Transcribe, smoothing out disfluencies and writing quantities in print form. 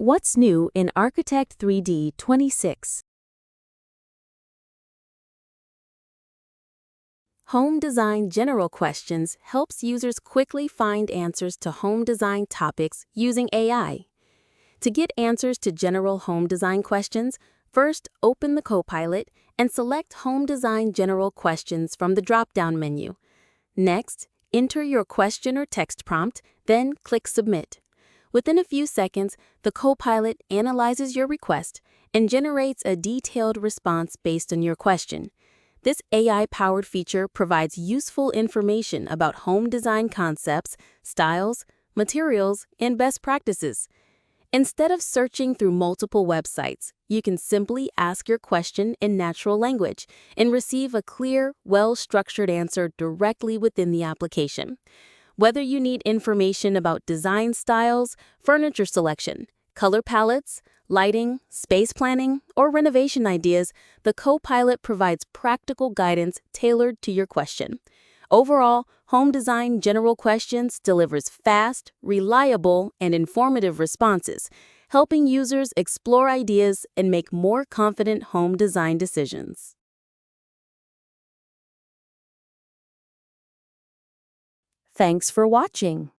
What's new in Architect 3D 26? Home Design General Questions helps users quickly find answers to home design topics using AI. To get answers to general home design questions, first open the Copilot and select Home Design General Questions from the drop-down menu. Next, enter your question or text prompt, then click Submit. Within a few seconds, the Copilot analyzes your request and generates a detailed response based on your question. This AI-powered feature provides useful information about home design concepts, styles, materials, and best practices. Instead of searching through multiple websites, you can simply ask your question in natural language and receive a clear, well-structured answer directly within the application. Whether you need information about design styles, furniture selection, color palettes, lighting, space planning, or renovation ideas, the Copilot provides practical guidance tailored to your question. Overall, Home Design General Questions delivers fast, reliable, and informative responses, helping users explore ideas and make more confident home design decisions. Thanks for watching.